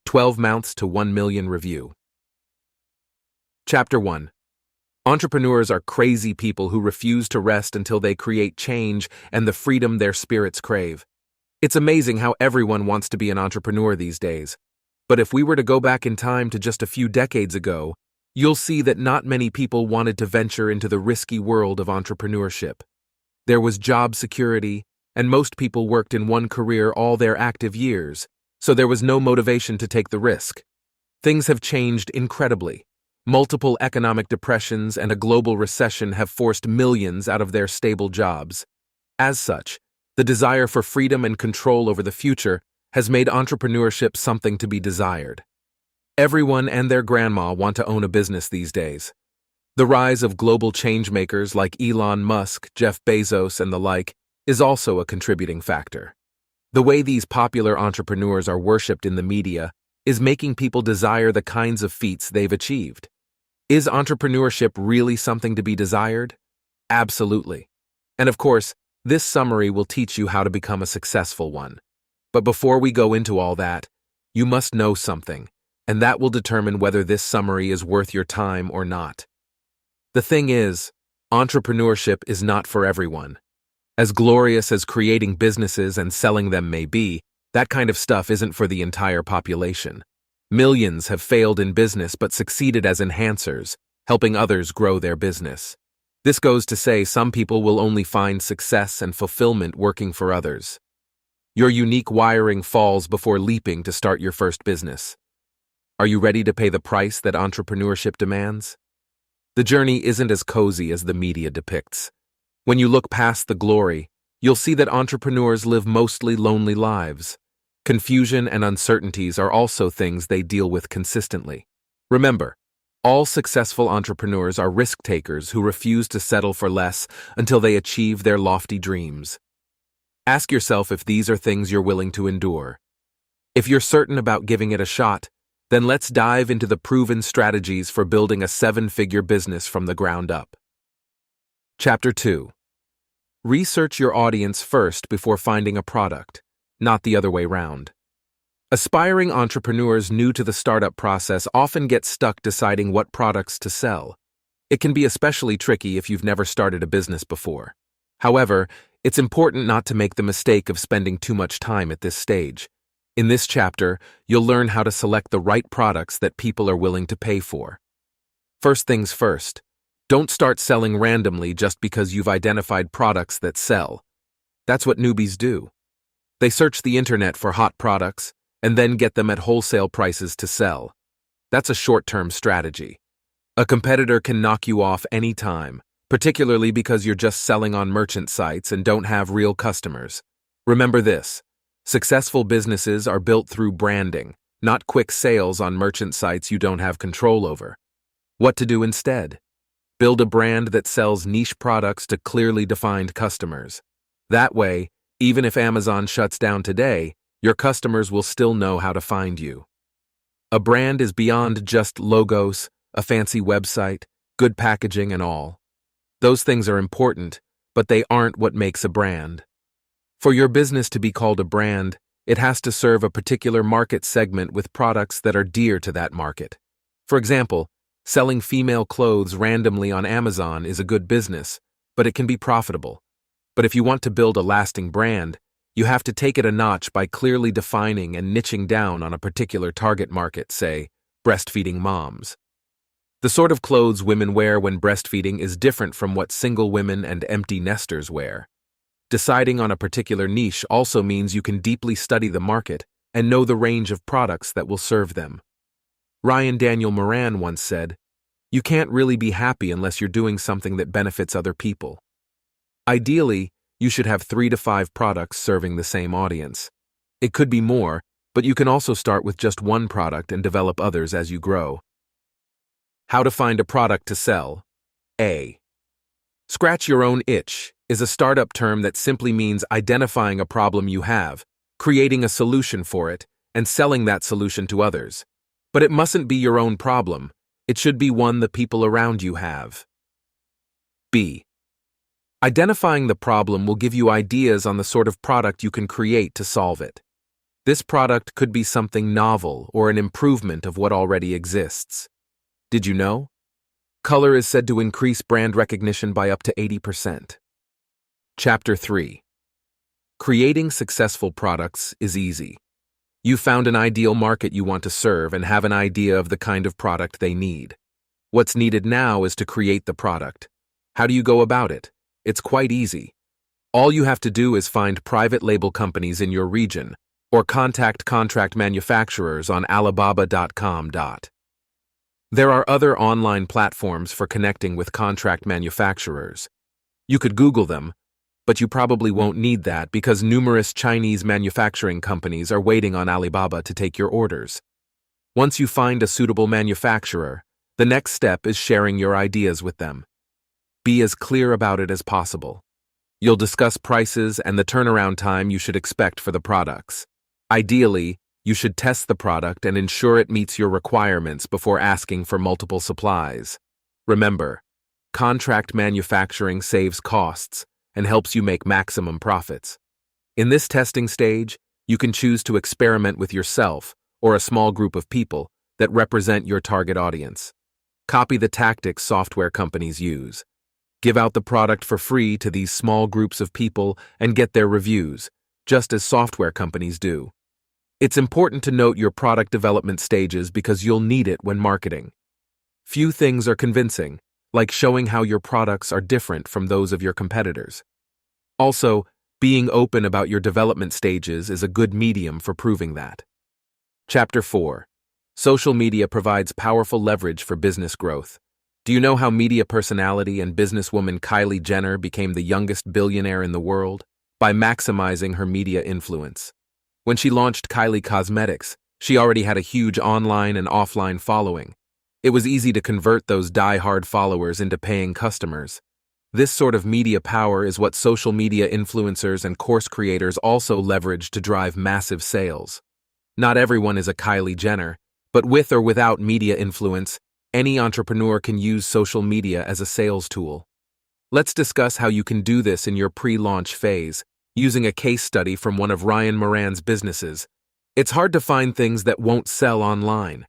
12 Mounts to 1 Million Review. Chapter 1. Entrepreneurs are crazy people who refuse to rest until they create change and the freedom their spirits crave. It's amazing how everyone wants to be an entrepreneur these days. But if we were to go back in time to just a few decades ago, you'll see that not many people wanted to venture into the risky world of entrepreneurship. There was job security, and most people worked in one career all their active years, so there was no motivation to take the risk. Things have changed incredibly. Multiple economic depressions and a global recession have forced millions out of their stable jobs. As such, the desire for freedom and control over the future has made entrepreneurship something to be desired. Everyone and their grandma want to own a business these days. The rise of global changemakers like Elon Musk, Jeff Bezos, and the like is also a contributing factor. The way these popular entrepreneurs are worshipped in the media is making people desire the kinds of feats they've achieved. Is entrepreneurship really something to be desired? Absolutely. And of course, this summary will teach you how to become a successful one. But before we go into all that, you must know something, and that will determine whether this summary is worth your time or not. The thing is, entrepreneurship is not for everyone. As glorious as creating businesses and selling them may be, that kind of stuff isn't for the entire population. Millions have failed in business but succeeded as enhancers, helping others grow their business. This goes to say some people will only find success and fulfillment working for others. Your unique wiring falls before leaping to start your first business. Are you ready to pay the price that entrepreneurship demands? The journey isn't as cozy as the media depicts. When you look past the glory, you'll see that entrepreneurs live mostly lonely lives. Confusion and uncertainties are also things they deal with consistently. Remember, all successful entrepreneurs are risk takers who refuse to settle for less until they achieve their lofty dreams. Ask yourself if these are things you're willing to endure. If you're certain about giving it a shot, then let's dive into the proven strategies for building a 7-figure business from the ground up. Chapter 2. Research your audience first before finding a product, not the other way round. Aspiring entrepreneurs new to the startup process often get stuck deciding what products to sell. It can be especially tricky if you've never started a business before. However, it's important not to make the mistake of spending too much time at this stage. In this chapter, you'll learn how to select the right products that people are willing to pay for. First things first, don't start selling randomly just because you've identified products that sell. That's what newbies do. They search the internet for hot products and then get them at wholesale prices to sell. That's a short-term strategy. A competitor can knock you off any time, particularly because you're just selling on merchant sites and don't have real customers. Remember this, successful businesses are built through branding, not quick sales on merchant sites you don't have control over. What to do instead? Build a brand that sells niche products to clearly defined customers. That way, even if Amazon shuts down today, your customers will still know how to find you. A brand is beyond just logos, a fancy website, good packaging, and all. Those things are important, but they aren't what makes a brand. For your business to be called a brand, it has to serve a particular market segment with products that are dear to that market. For example, selling female clothes randomly on Amazon is a good business, but it can be profitable. But if you want to build a lasting brand, you have to take it a notch by clearly defining and niching down on a particular target market, say, breastfeeding moms. The sort of clothes women wear when breastfeeding is different from what single women and empty nesters wear. Deciding on a particular niche also means you can deeply study the market and know the range of products that will serve them. Ryan Daniel Moran once said, "You can't really be happy unless you're doing something that benefits other people." Ideally, you should have 3 to 5 products serving the same audience. It could be more, but you can also start with just one product and develop others as you grow. How to find a product to sell. A. Scratch your own itch is a startup term that simply means identifying a problem you have, creating a solution for it, and selling that solution to others. But it mustn't be your own problem. It should be one the people around you have. B. Identifying the problem will give you ideas on the sort of product you can create to solve it. This product could be something novel or an improvement of what already exists. Did you know? Color is said to increase brand recognition by up to 80%. Chapter 3. Creating successful products is easy. You found an ideal market you want to serve and have an idea of the kind of product they need. What's needed now is to create the product. How do you go about it? It's quite easy. All you have to do is find private label companies in your region or contact contract manufacturers on alibaba.com. There are other online platforms for connecting with contract manufacturers. You could Google them, but you probably won't need that because numerous Chinese manufacturing companies are waiting on Alibaba to take your orders. Once you find a suitable manufacturer, the next step is sharing your ideas with them. Be as clear about it as possible. You'll discuss prices and the turnaround time you should expect for the products. Ideally, you should test the product and ensure it meets your requirements before asking for multiple supplies. Remember, contract manufacturing saves costs and helps you make maximum profits. In this testing stage, you can choose to experiment with yourself or a small group of people that represent your target audience. Copy the tactics software companies use. Give out the product for free to these small groups of people and get their reviews, just as software companies do. It's important to note your product development stages because you'll need it when marketing. Few things are convincing, like showing how your products are different from those of your competitors. Also, being open about your development stages is a good medium for proving that. Chapter 4. Social media provides powerful leverage for business growth. Do you know how media personality and businesswoman Kylie Jenner became the youngest billionaire in the world? By maximizing her media influence. When she launched Kylie Cosmetics, she already had a huge online and offline following. It was easy to convert those die-hard followers into paying customers. This sort of media power is what social media influencers and course creators also leverage to drive massive sales. Not everyone is a Kylie Jenner, but with or without media influence, any entrepreneur can use social media as a sales tool. Let's discuss how you can do this in your pre-launch phase, using a case study from one of Ryan Moran's businesses. It's hard to find things that won't sell online.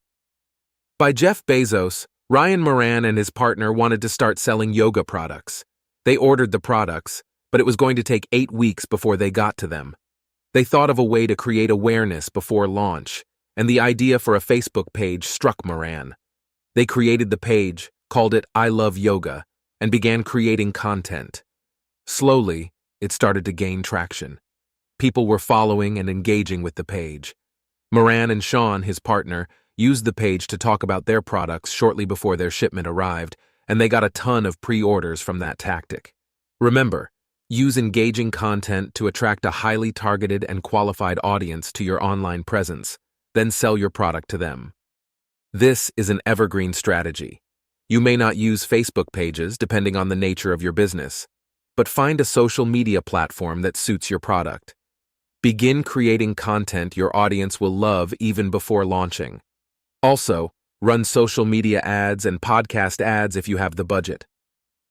By Jeff Bezos, Ryan Moran and his partner wanted to start selling yoga products. They ordered the products, but it was going to take 8 weeks before they got to them. They thought of a way to create awareness before launch, and the idea for a Facebook page struck Moran. They created the page, called it I Love Yoga, and began creating content. Slowly, it started to gain traction. People were following and engaging with the page. Moran and Sean, his partner, used the page to talk about their products shortly before their shipment arrived, and they got a ton of pre-orders from that tactic. Remember, use engaging content to attract a highly targeted and qualified audience to your online presence, then sell your product to them. This is an evergreen strategy. You may not use Facebook pages depending on the nature of your business, but find a social media platform that suits your product. Begin creating content your audience will love even before launching. Also, run social media ads and podcast ads if you have the budget.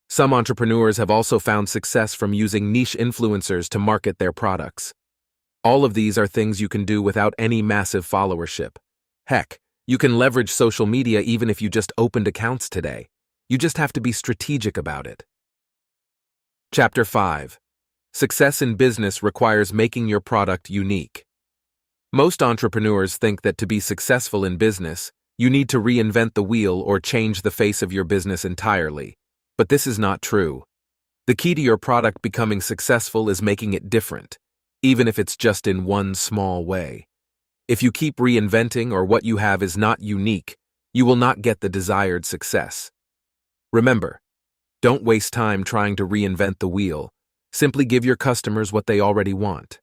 Some entrepreneurs have also found success from using niche influencers to market their products. All of these are things you can do without any massive followership. Heck, you can leverage social media even if you just opened accounts today. You just have to be strategic about it. Chapter 5. Success in business requires making your product unique. Most entrepreneurs think that to be successful in business, you need to reinvent the wheel or change the face of your business entirely. But this is not true. The key to your product becoming successful is making it different, even if it's just in one small way. If you keep reinventing or what you have is not unique, you will not get the desired success. Remember, don't waste time trying to reinvent the wheel. Simply give your customers what they already want.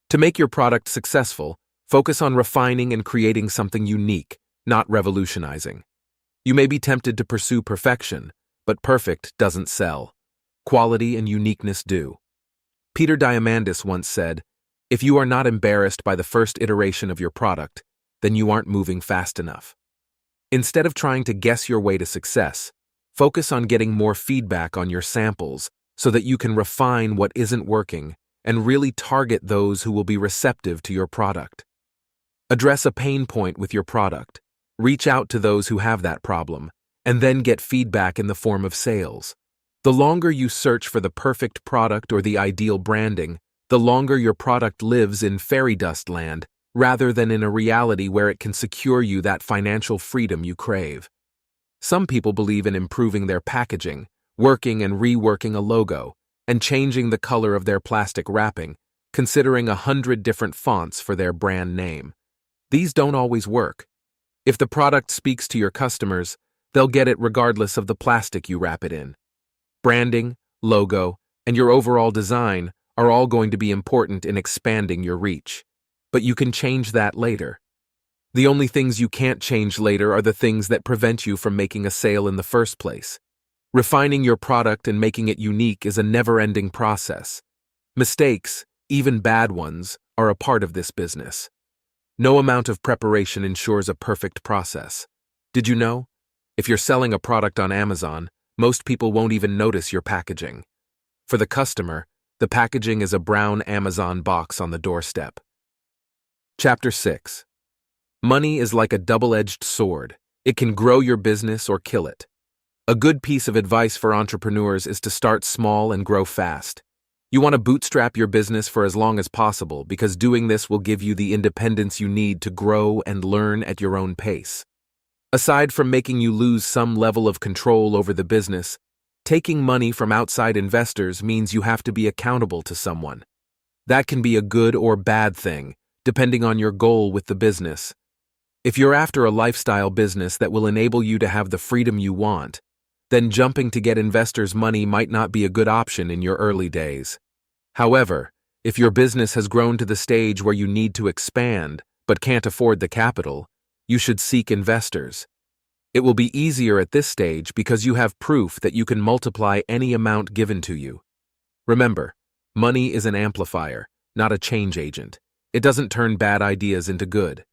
To make your product successful, focus on refining and creating something unique, not revolutionizing. You may be tempted to pursue perfection, but perfect doesn't sell. Quality and uniqueness do. Peter Diamandis once said, "If you are not embarrassed by the first iteration of your product, then you aren't moving fast enough." Instead of trying to guess your way to success, focus on getting more feedback on your samples so that you can refine what isn't working and really target those who will be receptive to your product. Address a pain point with your product. Reach out to those who have that problem, and then get feedback in the form of sales. The longer you search for the perfect product or the ideal branding, the longer your product lives in fairy dust land, rather than in a reality where it can secure you that financial freedom you crave. Some people believe in improving their packaging, working and reworking a logo, and changing the color of their plastic wrapping, considering 100 different fonts for their brand name. These don't always work. If the product speaks to your customers, they'll get it regardless of the plastic you wrap it in. Branding, logo, and your overall design are all going to be important in expanding your reach. But you can change that later. The only things you can't change later are the things that prevent you from making a sale in the first place. Refining your product and making it unique is a never-ending process. Mistakes, even bad ones, are a part of this business. No amount of preparation ensures a perfect process. Did you know? If you're selling a product on Amazon, most people won't even notice your packaging. For the customer, the packaging is a brown Amazon box on the doorstep. Chapter 6. Money is like a double-edged sword. It can grow your business or kill it. A good piece of advice for entrepreneurs is to start small and grow fast. You want to bootstrap your business for as long as possible because doing this will give you the independence you need to grow and learn at your own pace. Aside from making you lose some level of control over the business, taking money from outside investors means you have to be accountable to someone. That can be a good or bad thing, depending on your goal with the business. If you're after a lifestyle business that will enable you to have the freedom you want, then jumping to get investors' money might not be a good option in your early days. However, if your business has grown to the stage where you need to expand but can't afford the capital, you should seek investors. It will be easier at this stage because you have proof that you can multiply any amount given to you. Remember, money is an amplifier, not a change agent. It doesn't turn bad ideas into good.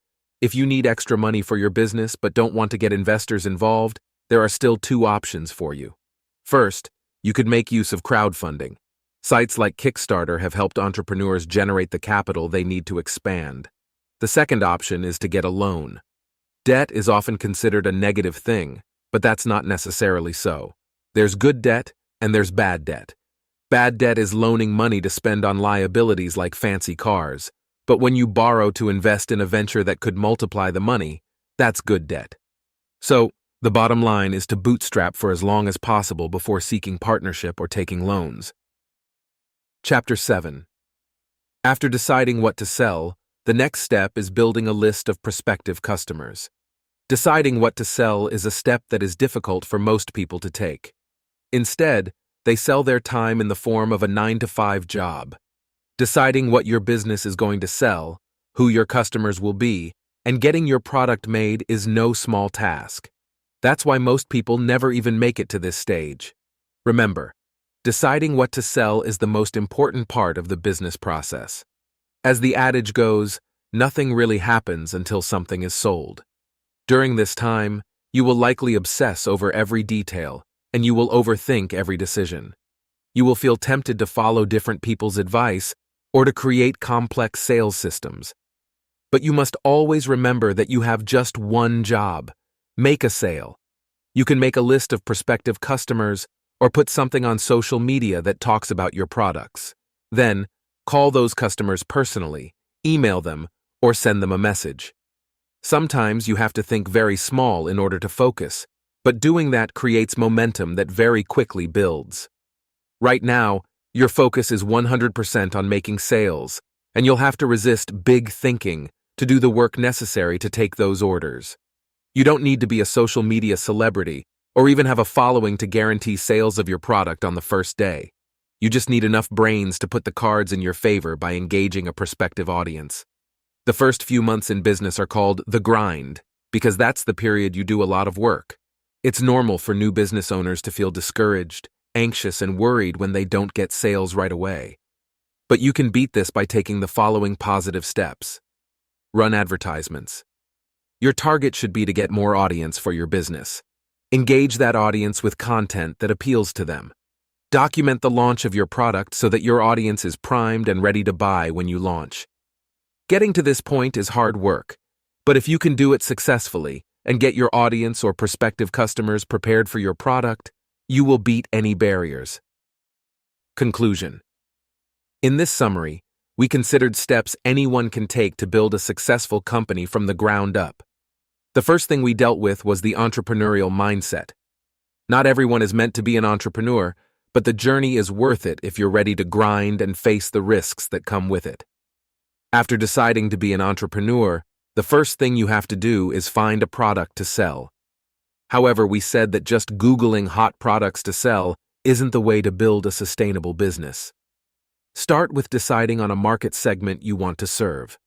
If you need extra money for your business but don't want to get investors involved, there are still two options for you. First, you could make use of crowdfunding. Sites like Kickstarter have helped entrepreneurs generate the capital they need to expand. The second option is to get a loan. Debt is often considered a negative thing, but that's not necessarily so. There's good debt and there's bad debt. Bad debt is loaning money to spend on liabilities like fancy cars, but when you borrow to invest in a venture that could multiply the money, that's good debt. So, the bottom line is to bootstrap for as long as possible before seeking partnership or taking loans. Chapter 7. After deciding what to sell, the next step is building a list of prospective customers. Deciding what to sell is a step that is difficult for most people to take. Instead, they sell their time in the form of a 9-to-5 job. Deciding what your business is going to sell, who your customers will be, and getting your product made is no small task. That's why most people never even make it to this stage. Remember, deciding what to sell is the most important part of the business process. As the adage goes, nothing really happens until something is sold. During this time, you will likely obsess over every detail, and you will overthink every decision. You will feel tempted to follow different people's advice or to create complex sales systems. But you must always remember that you have just one job: make a sale. You can make a list of prospective customers or put something on social media that talks about your products. Then, call those customers personally, email them, or send them a message. Sometimes you have to think very small in order to focus, but doing that creates momentum that very quickly builds. Right now, your focus is 100% on making sales, and you'll have to resist big thinking to do the work necessary to take those orders. You don't need to be a social media celebrity or even have a following to guarantee sales of your product on the first day. You just need enough brains to put the cards in your favor by engaging a prospective audience. The first few months in business are called the grind because that's the period you do a lot of work. It's normal for new business owners to feel discouraged, anxious, and worried when they don't get sales right away. But you can beat this by taking the following positive steps. Run advertisements. Your target should be to get more audience for your business. Engage that audience with content that appeals to them. Document the launch of your product so that your audience is primed and ready to buy when you launch. Getting to this point is hard work, But if you can do it successfully and get your audience or prospective customers prepared for your product, you will beat any barriers. Conclusion. In this summary, we considered steps anyone can take to build a successful company from the ground up. The first thing we dealt with was the entrepreneurial mindset. Not everyone is meant to be an entrepreneur, but the journey is worth it if you're ready to grind and face the risks that come with it. After deciding to be an entrepreneur, the first thing you have to do is find a product to sell. However, we said that just Googling hot products to sell isn't the way to build a sustainable business. Start with deciding on a market segment you want to serve.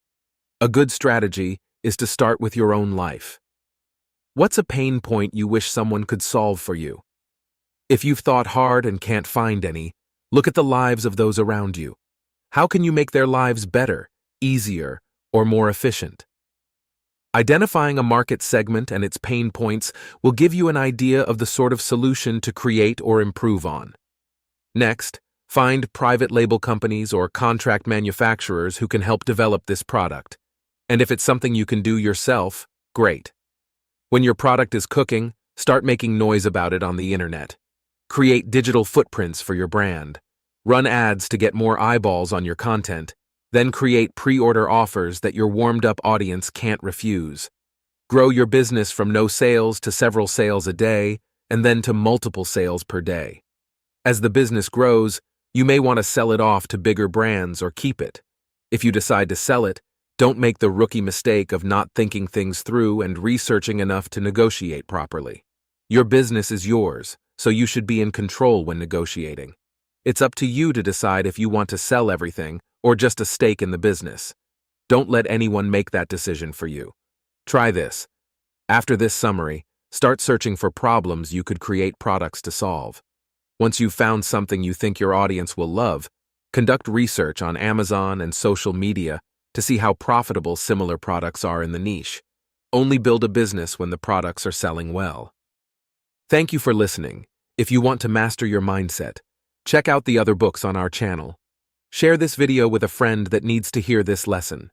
A good strategy is to start with your own life. What's a pain point you wish someone could solve for you? If you've thought hard and can't find any, look at the lives of those around you. How can you make their lives better, easier, or more efficient? Identifying a market segment and its pain points will give you an idea of the sort of solution to create or improve on. Next, find private label companies or contract manufacturers who can help develop this product. And if it's something you can do yourself, great. When your product is cooking, start making noise about it on the internet. Create digital footprints for your brand. Run ads to get more eyeballs on your content. Then create pre-order offers that your warmed-up audience can't refuse. Grow your business from no sales to several sales a day, and then to multiple sales per day. As the business grows, you may want to sell it off to bigger brands or keep it. If you decide to sell it, don't make the rookie mistake of not thinking things through and researching enough to negotiate properly. Your business is yours, so you should be in control when negotiating. It's up to you to decide if you want to sell everything or just a stake in the business. Don't let anyone make that decision for you. Try this. After this summary, start searching for problems you could create products to solve. Once you've found something you think your audience will love, conduct research on Amazon and social media to see how profitable similar products are in the niche. Only build a business when the products are selling well. Thank you for listening. If you want to master your mindset, check out the other books on our channel. Share this video with a friend that needs to hear this lesson.